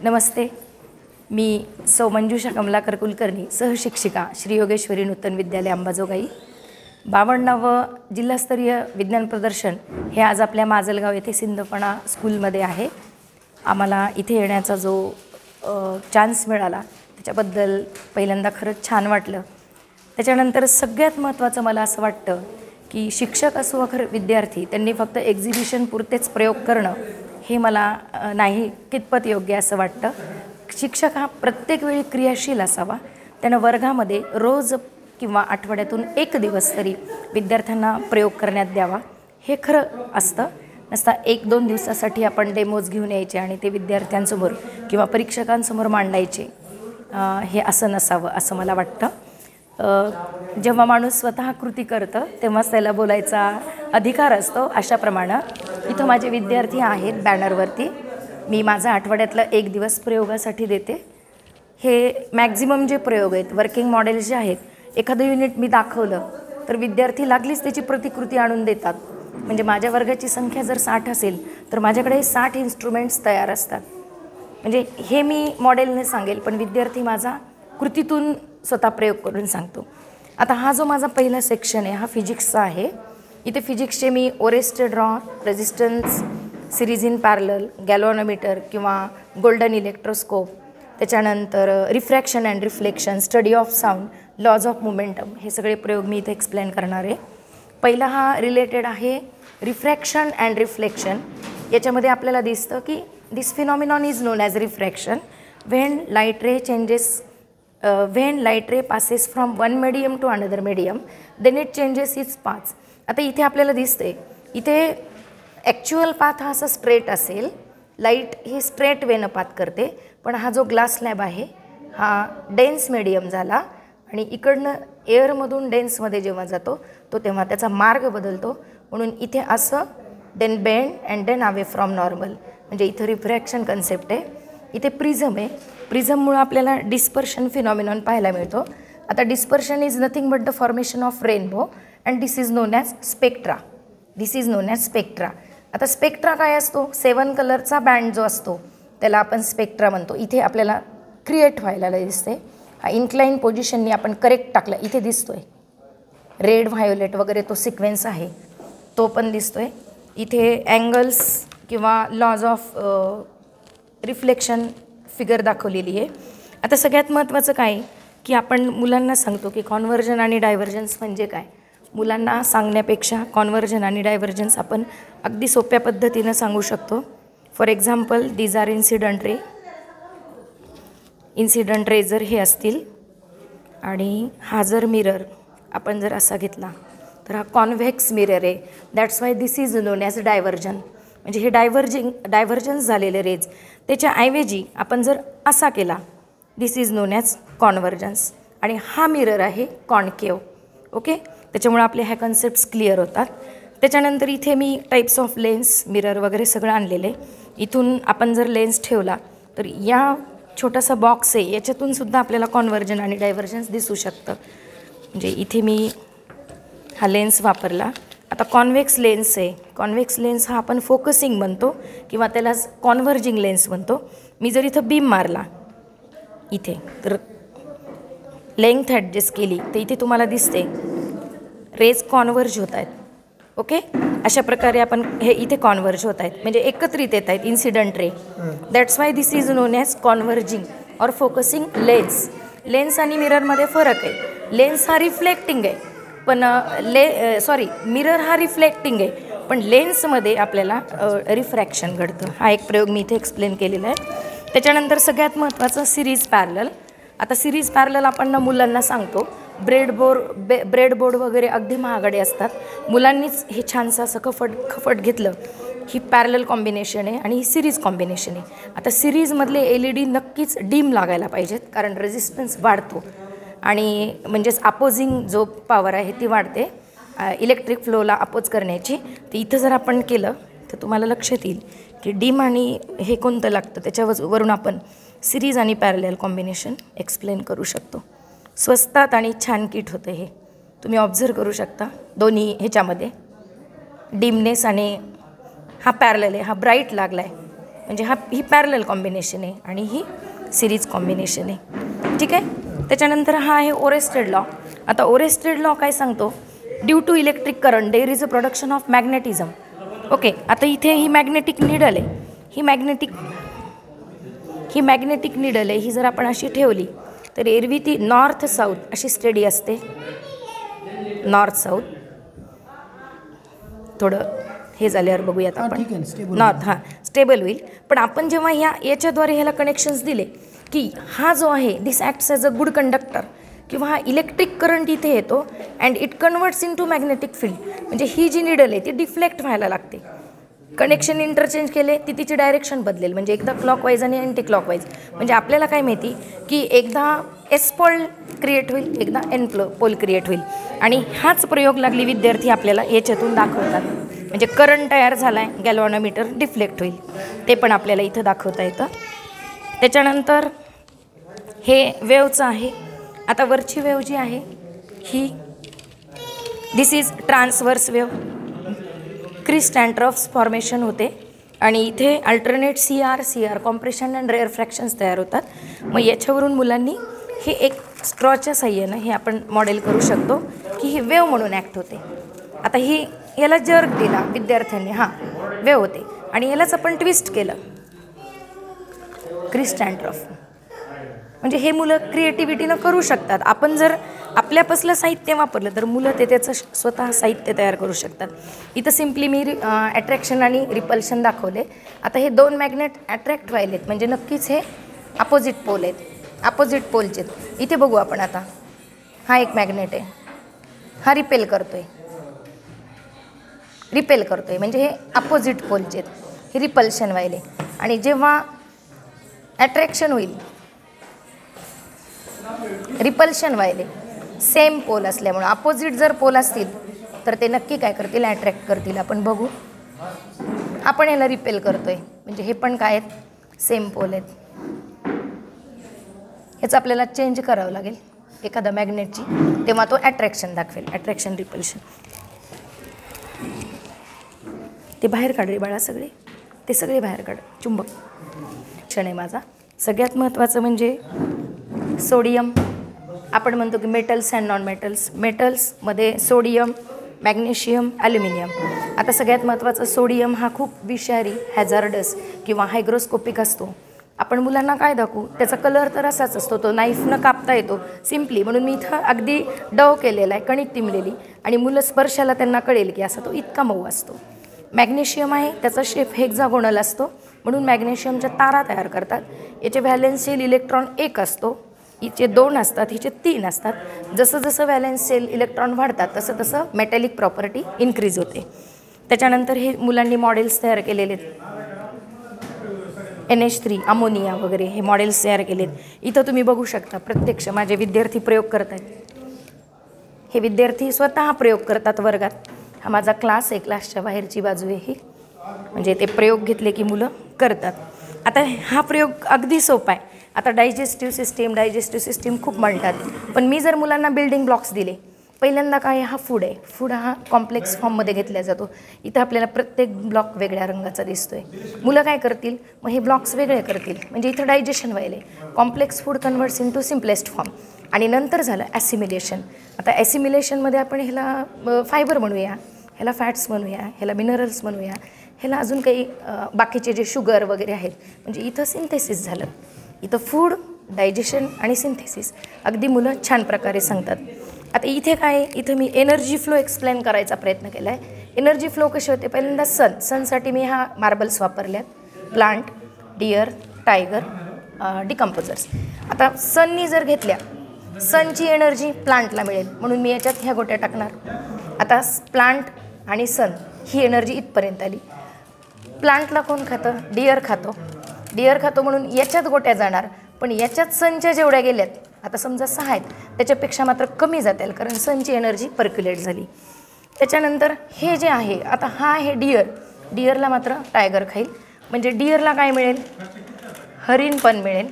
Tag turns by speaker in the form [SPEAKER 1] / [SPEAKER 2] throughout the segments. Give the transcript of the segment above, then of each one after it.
[SPEAKER 1] नमस्ते. मी सौ मंजुषा कमलाकर कुलकर्णी, सहशिक्षिका श्री योगेश्वरी नूतन विद्यालय अंबाजोगाई. 52वे जिल्हास्तरीय विज्ञान प्रदर्शन हे आज आपल्या माजलगाव येथे सिंधफणा स्कूलमध्ये आहे. आम्हाला इथे येण्याचा जो चान्स मिळाला त्याच्याबद्दल पहिल्यांदा खरंच छान वाटलं. त्याच्यानंतर सगळ्यात महत्त्वाचं मला असं वाटतं की शिक्षक असो अगर विद्यार्थी त्यांनी फक्त एक्झिबिशन पुरतेच प्रयोग करणं हे मला नाही कितपत योग्य असं वाटतं. शिक्षक हा प्रत्येक वेळी क्रियाशील असावा. त्यानं वर्गामध्ये रोज किंवा आठवड्यातून एक दिवस तरी विद्यार्थ्यांना प्रयोग करण्यात द्यावा. हे खरं असतं. नसता 1-2 दिवसासाठी आपण डेमोज घेऊन यायचे आणि ते विद्यार्थ्यांसमोर किंवा परीक्षकांसमोर मांडायचे, हे असं नसावं असं मला वाटतं. जेव्हा माणूस स्वतः कृती करतं तेव्हाच त्याला बोलायचा अधिकार असतो. अशाप्रमाणे इथं माझे विद्यार्थी आहेत बॅनरवरती. मी माझा आठवड्यातला 1 दिवस प्रयोगासाठी देते. हे मॅक्झिमम जे प्रयोग आहेत, वर्किंग मॉडेल्स जे आहेत, एखादं युनिट मी दाखवलं तर विद्यार्थी लागलीच त्याची प्रतिकृती आणून देतात. म्हणजे माझ्या वर्गाची संख्या जर 60 असेल तर माझ्याकडे 60 इन्स्ट्रुमेंट्स तयार असतात. म्हणजे हे मी मॉडेलने सांगेल, पण विद्यार्थी माझा कृतीतून स्वतः प्रयोग करून सांगतो. आता हा जो माझा पहिला सेक्शन आहे हा फिजिक्सचा आहे. इथे फिजिक्सचे मी ओरेस्टेड रॉ, resistance, series in parallel, galvanometer किंवा गोल्डन इलेक्ट्रोस्कोप, त्याच्यानंतर refraction and reflection, study of sound, laws of momentum, हे सगळे प्रयोग मी इथे एक्सप्लेन करणार आहे. पहिला हा रिलेटेड आहे रिफ्रॅक्शन अँड रिफ्लेक्शन. याच्यामध्ये आपल्याला दिसतं की this phenomenon is known as refraction when light ray changes when light ray passes from one medium to another medium then it changes its path. आता इथे आपल्याला दिसते इथे ॲक्च्युअल पाथ हा असा स्ट्रेट असेल, लाईट ही स्ट्रेट वेनं पाथ करते. पण हा जो ग्लास स्लॅब आहे हा डेन्स मीडियम झाला आणि इकडनं एअरमधून डेन्समध्ये जेव्हा जातो तो तेव्हा त्याचा मार्ग बदलतो. म्हणून इथे असं then bend and then away from normal, म्हणजे इथं रिफ्रॅक्शन कन्सेप्ट आहे. इथे प्रिझम आहे. प्रिझममुळं आपल्याला डिस्पर्शन फिनॉमिनॉन पाहायला मिळतो. आता dispersion is nothing but the formation of rainbow and this is known as spectra. This is known as spectra. आता स्पेक्ट्रा काय असतो? 7 कलरचा बँड जो असतो त्याला आपण स्पेक्ट्रा म्हणतो. इथे आपल्याला क्रिएट व्हायला दिसते. हा इन्क्लाइन पोझिशननी आपण करेक्ट टाकला, इथे दिसतोय रेड व्हायोलेट वगैरे तो सिक्वेन्स आहे तो पण दिसतोय. इथे अँगल्स किंवा लॉज ऑफ रिफ्लेक्शन फिगर दाखवलेली आहे. आता सगळ्यात महत्त्वाचं काय की आपण मुलांना सांगतो की कॉन्व्हर्जन आणि डायव्हर्जन्स म्हणजे काय. मुलांना सांगण्यापेक्षा कॉन्व्हर्जन आणि डायव्हर्जन्स आपण अगदी सोप्या पद्धतीनं सांगू शकतो. For example these are incident ray. Incident ray जर हे असतील आणि हा जर मिरर आपण जर असा घेतला तर हा कॉन्व्हेक्स मिरर आहे. That's why this is known as divergence. म्हणजे हे डायव्हर्जन्स झालेले रेज त्याच्याऐवजी आपण जर असा केला दिस इज नोन ॲज कॉन्व्हर्जन्स. आणि हा मिरर आहे कॉन्केव. ओके, त्याच्यामुळे आपले ह्या कन्सेप्ट्स क्लिअर होतात. त्याच्यानंतर इथे मी टाईप्स ऑफ लेन्स, मिरर वगैरे सगळं आणलेलं आहे. इथून आपण जर लेन्स ठेवला तर या छोटासा बॉक्स आहे याच्यातून सुद्धा आपल्याला कॉन्व्हर्जन आणि डायव्हर्जन्स दिसू शकतं. म्हणजे इथे मी हा लेन्स वापरला. आता कॉन्व्हेक्स लेन्स आहे. कॉन्व्हेक्स लेन्स हा आपण फोकसिंग म्हणतो किंवा त्यालाच कॉन्व्हर्जिंग लेन्स म्हणतो. मी जर इथं बीम मारला इथे तर लेंथ ॲडजस्ट केली तर इथे तुम्हाला दिसते रेज कॉन्व्हर्ज होत आहेत. ओके, अशा प्रकारे आपण हे इथे कॉन्व्हर्ज होत आहेत म्हणजे एकत्रित येत आहेत incident ray. That's why this is known as converging or focusing lens. Lens आणि मिररमध्ये फरक आहे. लेन्स हा रिफ्लेक्टिंग आहे पण मिरर हा रिफ्लेक्टिंग आहे पण लेन्समध्ये आपल्याला रिफ्रॅक्शन घडतं. हा एक प्रयोग मी इथे एक्सप्लेन केलेला आहे. त्याच्यानंतर सगळ्यात महत्त्वाचं सिरीज पॅरलल. आता सिरीज पॅरलल आपण मुलांना सांगतो. ब्रेडबोर्ड वगैरे अगदी महागडे असतात. मुलांनीच हे छानसं असं खफट घेतलं. ही पॅरलल कॉम्बिनेशन आहे आणि ही सिरीज कॉम्बिनेशन आहे. आता सिरीजमधले LED नक्कीच डीम लागायला पाहिजेत कारण रेजिस्टन्स वाढतो आणि म्हणजेच अपोजिंग जो पॉवर आहे ती वाढते इलेक्ट्रिक फ्लोला अपोज करण्याची. तर इथं जर आपण केलं तर तुम्हाला लक्षात येईल की डीम आणि हे कोणतं लागतं त्याच्यावरून आपण सिरीज आणि पॅरलल कॉम्बिनेशन एक्सप्लेन करू शकतो. स्वस्तात आणि छान किट होतं हे तुम्ही ऑब्झर्व करू शकता. दोन्ही ह्याच्यामध्ये डिमनेस आणि हा पॅरलल आहे, हा ब्राईट लागला आहे. म्हणजे ही पॅरलल कॉम्बिनेशन आहे आणि ही सिरीज कॉम्बिनेशन आहे. ठीक आहे. त्याच्यानंतर हा आहे ओरेस्टेड लॉ. आता ओरेस्टेड लॉ काय सांगतो, due to electric current there is a production of magnetism. Okay. आता इथे ही मॅग्नेटिक निडल आहे, ही मॅग्नेटिक निडल आहे, ही जर आपण अशी ठेवली तर एरवी ती नॉर्थ साऊथ अशी स्टेडी असते. नॉर्थ साऊथ थोडं हे झाल्यावर बघूयात आपण. नॉर्थ स्टेबल होईल. पण आपण जेव्हा याच्याद्वारे ह्याला कनेक्शन्स दिले की हा जो आहे this acts as a good conductor, किंवा हा इलेक्ट्रिक करंट इथे येतो and it converts in to magnetic field. म्हणजे ही जी निडल आहे ती डिफ्लेक्ट व्हायला लागते. कनेक्शन इंटरचेंज केले ती तिची डायरेक्शन बदलेल, म्हणजे एकदा क्लॉकवाईज आणि अँटी क्लॉकवाईज. म्हणजे आपल्याला काय माहिती की एकदा एस पोल क्रिएट होईल, एकदा एन पोल क्रिएट होईल. आणि हाच प्रयोग लागली विद्यार्थी आपल्याला याच्यातून दाखवतात. म्हणजे करंट तयार झाला आहे, गॅल्व्हॅनोमीटर डिफ्लेक्ट होईल, ते पण आपल्याला इथं दाखवता येतं. त्याच्यानंतर हे वेवचं आहे. आता वरची वेव जी आहे ही this is transverse wave, crests and troughs formation होते आणि इथे alternate C R compression and rarefactions तयार होतात. मग याच्यावरून मुलांनी हे एक स्ट्रॉच्या साह्यानं हे आपण मॉडेल करू शकतो की ही वेव म्हणून ॲक्ट होते. आता याला जर्क दिला विद्यार्थ्यांनी, वेव होते आणि यालाच आपण ट्विस्ट केलं, क्रिस्टँट्रॉफ. म्हणजे हे मुलं क्रिएटिव्हिटीनं करू शकतात. आपण जर आपल्यापासलं साहित्य वापरलं तर मुलं त्याचं स्वतः साहित्य तयार करू शकतात. इथं सिम्पली मी अट्रॅक्शन आणि रिपल्शन दाखवले. आता हे दोन मॅग्नेट अट्रॅक्ट व्हायलेत म्हणजे नक्कीच हे अपोजिट पोल आहेत, अपोजिट पोलचे आहेत. इथे बघू आपण. आता हा एक मॅग्नेट आहे, हा रिपेल करतोय म्हणजे हे अपोजिट पोलचे आहेत, हे रिपल्शन व्हायले. आणि जेव्हा अट्रॅक्शन होईल, रिपल्शन व्हायले, सेम पोल असल्यामुळं अपोजिट जर पोल असतील तर ते नक्की काय करतील, अट्रॅक्ट करतील. आपण बघू. आपण याला रिपेल करतोय म्हणजे हे पण काय आहेत, सेम पोल आहेत. याचं आपल्याला चेंज करावं लागेल एखादा मॅग्नेटची, तेव्हा तो अट्रॅक्शन दाखवेल, अट्रॅक्शन रिपल्शन. ते बाहेर काढ रे बाळा, ते सगळे बाहेर काढ. चुंबक क्षण आहे माझा. सगळ्यात महत्त्वाचं म्हणजे सोडियम. आपण म्हणतो की मेटल्स अँड नॉन मेटल्स. मेटल्समध्ये सोडियम, मॅग्नेशियम, ॲल्युमिनियम. आता सगळ्यात महत्त्वाचं सोडियम हा खूप विषारी, हॅझार्डस किंवा हायग्रोस्कोपिक असतो. आपण मुलांना काय दाखवू, त्याचा कलर तर असाच असतो, तो नाईफनं कापता येतो सिम्पली. म्हणून मी इथं अगदी डव केलेला आहे, कणिक टिमलेली, आणि मुलं स्पर्शाला त्यांना कळेल की असा तो इतका मऊ असतो. मॅग्नेशियम आहे, त्याचा शेप हेक्झागोनल असतो म्हणून मॅग्नेशियमच्या तारा तयार करतात. याचे व्हॅलेन्स शेल इलेक्ट्रॉन 1 असतो, हिचे 2 असतात, हिचे 3 असतात. जसं जसं व्हॅलेन्स शेल इलेक्ट्रॉन वाढतात तसं तसं मेटॅलिक प्रॉपर्टी इन्क्रीज होते. त्याच्यानंतर हे मुलांनी मॉडेल्स तयार केलेले आहेत, NH3 अमोनिया वगैरे हे मॉडेल्स तयार केलेत. इथं तुम्ही बघू शकता प्रत्यक्ष माझे विद्यार्थी प्रयोग करत आहेत. हे विद्यार्थी स्वतः प्रयोग करतात वर्गात. हा माझा क्लास आहे, क्लासच्या बाहेरची बाजू आहे ही. म्हणजे ते प्रयोग घेतले की मुलं करतात. आता हा प्रयोग अगदी सोपा आहे. आता डायजेस्टिव्ह सिस्टीम खूप म्हणतात, पण मी जर मुलांना बिल्डिंग ब्लॉक्स दिले, पहिल्यांदा काय, हा फूड आहे. फूड हा कॉम्प्लेक्स फॉर्ममध्ये घेतला जातो. इथं आपल्याला प्रत्येक ब्लॉक वेगळ्या रंगाचा दिसतोय. मुलं काय करतील, मग हे ब्लॉक्स वेगळे करतील. म्हणजे इथं डायजेशन व्हायले, complex food converts in to simplest form. आणि नंतर झालं ॲसिमिलेशन. आता ॲसिमिलेशनमध्ये आपण ह्याला फायबर म्हणूया, ह्याला फॅट्स म्हणूया, ह्याला मिनरल्स म्हणूया, ह्याला अजून काही बाकीचे जे शुगर वगैरे आहेत. म्हणजे इथं सिंथेसिस झालं. इथं फूड, डायजेशन आणि सिंथेसिस अगदी मुलं छान प्रकारे सांगतात. आता इथे काय, इथं मी एनर्जी फ्लो एक्सप्लेन करायचा प्रयत्न केला आहे. एनर्जी फ्लो कशी होते, पहिल्यांदा सनसाठी मी हा मार्बल्स वापरल्यात, प्लांट, डिअर, टायगर, डिकम्पोजर्स. आता सननी जर घेतल्या, सनची एनर्जी प्लांटला मिळेल म्हणून मी याच्यात ह्या गोट्या टाकणार. आता प्लांट आणि सन ही एनर्जी इथपर्यंत आली. प्लांटला कोण खातं, डिअर खातो म्हणून याच्यात गोट्या जाणार, पण याच्यात सनच्या जेवढ्या गेल्यात, आता समजा 6 आहेत, त्याच्यापेक्षा मात्र कमी जातील कारण सनची एनर्जी पर्क्युलेट झाली. त्याच्यानंतर हे जे आहे, आता हा आहे डिअरला मात्र टायगर खाईल. म्हणजे डिअरला काय मिळेल, हरिण पण मिळेल,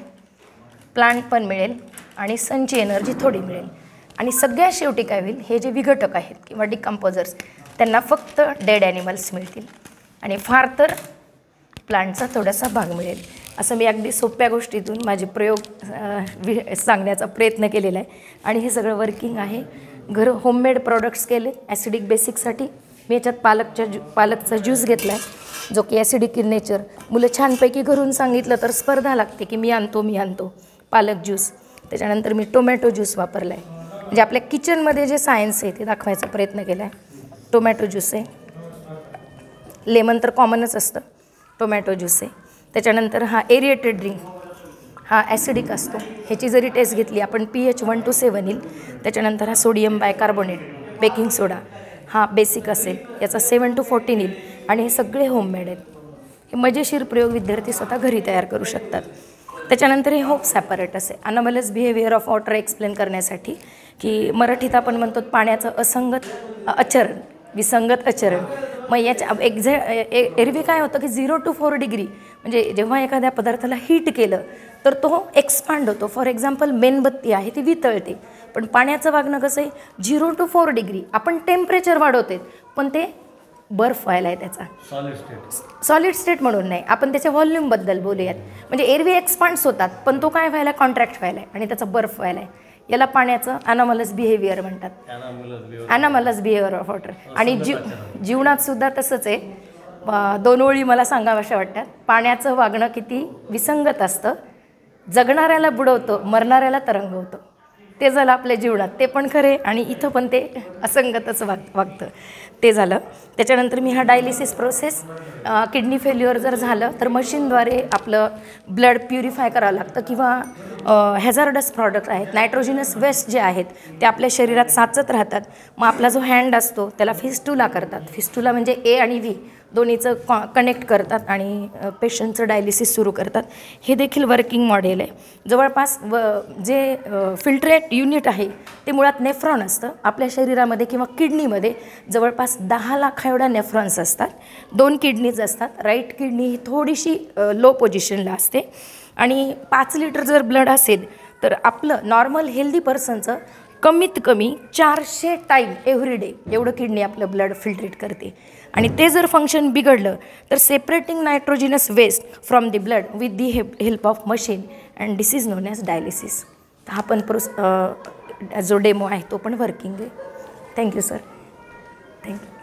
[SPEAKER 1] प्लांट पण मिळेल आणि सनची एनर्जी थोडी मिळेल. आणि सगळ्यात शेवटी काय होईल, हे जे विघटक आहेत किंवा डिकम्पोजर्स, त्यांना फक्त डेड ॲनिमल्स मिळतील. आणि फार तर प्लांटचा थोडासा भाग मिळेल. असं मी अगदी सोप्या गोष्टीतून माझे प्रयोग सांगण्याचा प्रयत्न केलेला आहे. आणि हे सगळं वर्किंग आहे. होममेड प्रॉडक्ट्स केले ॲसिडिक बेसिकसाठी. मी याच्यात पालकचा ज्यूस घेतला आहे जो की ॲसिडिक इन नेचर. मुलं छानपैकी घरून सांगितलं तर स्पर्धा लागते की मी आणतो पालक ज्यूस. त्याच्यानंतर मी टोमॅटो ज्यूस वापरला आहे. म्हणजे आपल्या किचनमध्ये जे सायन्स आहे ते दाखवायचा प्रयत्न केला आहे. टोमॅटो ज्यूस आहे. लेमन तर कॉमनच असतं. टोमॅटो ज्यूस आहे. त्याच्यानंतर हा एरिएटेड ड्रिंक, हा ॲसिडिक असतो. ह्याची जरी टेस्ट घेतली आपण pH 1 to 7 येईल. त्याच्यानंतर हा सोडियम बायकार्बोनेट बेकिंग सोडा, हा बेसिक असेल. याचा 7 to 14 येईल. आणि हे सगळे होममेड आहेत. हे मजेशीर प्रयोग विद्यार्थी स्वतः घरी तयार करू शकतात. त्याच्यानंतर हे होप्स ॲपॅरेटस आहे. अनॉमलस बिहेवियर ऑफ वॉटर एक्सप्लेन करण्यासाठी, की मराठीत आपण म्हणतो पाण्याचं विसंगत आचरण. मग याच्या एरवी काय होतं की 0 to 4 डिग्री म्हणजे जेव्हा एखाद्या पदार्थाला हीट केलं तर तो एक्सपांड होतो. फॉर एक्झाम्पल मेणबत्ती आहे ती वितळते. पण पाण्याचं वागणं कसं आहे 0 to 4 डिग्री. आपण टेम्परेचर वाढवते पण ते बर्फ व्हायला आहे. त्याचा सॉलिड स्टेट म्हणून नाही, आपण त्याच्या व्हॉल्यूमबद्दल बोलूयात. म्हणजे एरवी एक्सपांड्स होतात पण तो काय व्हायला कॉन्ट्रॅक्ट व्हायला आहे आणि त्याचा बर्फ व्हायला आहे. याला पाण्याचं अनॉमलस बिहेवियर म्हणतात. अनॉमलस बिहेवियर ऑफ वॉटर. आणि जीवनात सुद्धा तसंच आहे. 2 ओळी मला सांगाव्याशा वाटतात. पाण्याचं वागणं किती विसंगत असतं. जगणाऱ्याला बुडवतं, मरणाऱ्याला तरंगवतं. ते झालं आपल्या जीवनात. ते पण खरे आणि इथं पण ते असंगतच वागतं. ते झालं. त्याच्यानंतर मी हा डायलिसिस प्रोसेस, किडनी फेल्युअर जर झालं तर मशीनद्वारे आपलं ब्लड प्युरिफाय करावं लागतं. किंवा हॅझार्डस प्रॉडक्ट आहेत, नायट्रोजिनस वेस्ट जे आहेत ते आपल्या शरीरात साचत राहतात. मग आपला जो हँड असतो त्याला फिस्टुला करतात. फिस्टुला म्हणजे A आणि V दोन्हीचं कनेक्ट करतात आणि पेशंटचं डायलिसिस सुरू करतात. हे देखील वर्किंग मॉडेल आहे. जवळपास जे फिल्ट्रेट युनिट आहे ते मुळात नेफ्रॉन असतं. आपल्या शरीरामध्ये किंवा किडनीमध्ये जवळपास 10 लाख एवढ्या नेफ्रॉन्स असतात. 2 किडनीज असतात. राईट किडनी ही थोडीशी लो पोझिशनला असते. आणि 5 लिटर जर ब्लड असेल तर आपलं नॉर्मल हेल्दी पर्सनचं कमीत कमी 400 टाईम एव्हरी डे एवढं किडनी आपलं ब्लड फिल्ट्रेट करते. आणि ते जर फंक्शन बिघडलं तर separating nitrogenous waste from the blood with the help of machine and this is known as dialysis. हा पण जो डेमो आहे तो पण वर्किंग आहे. Thank you sir. थँक्यू.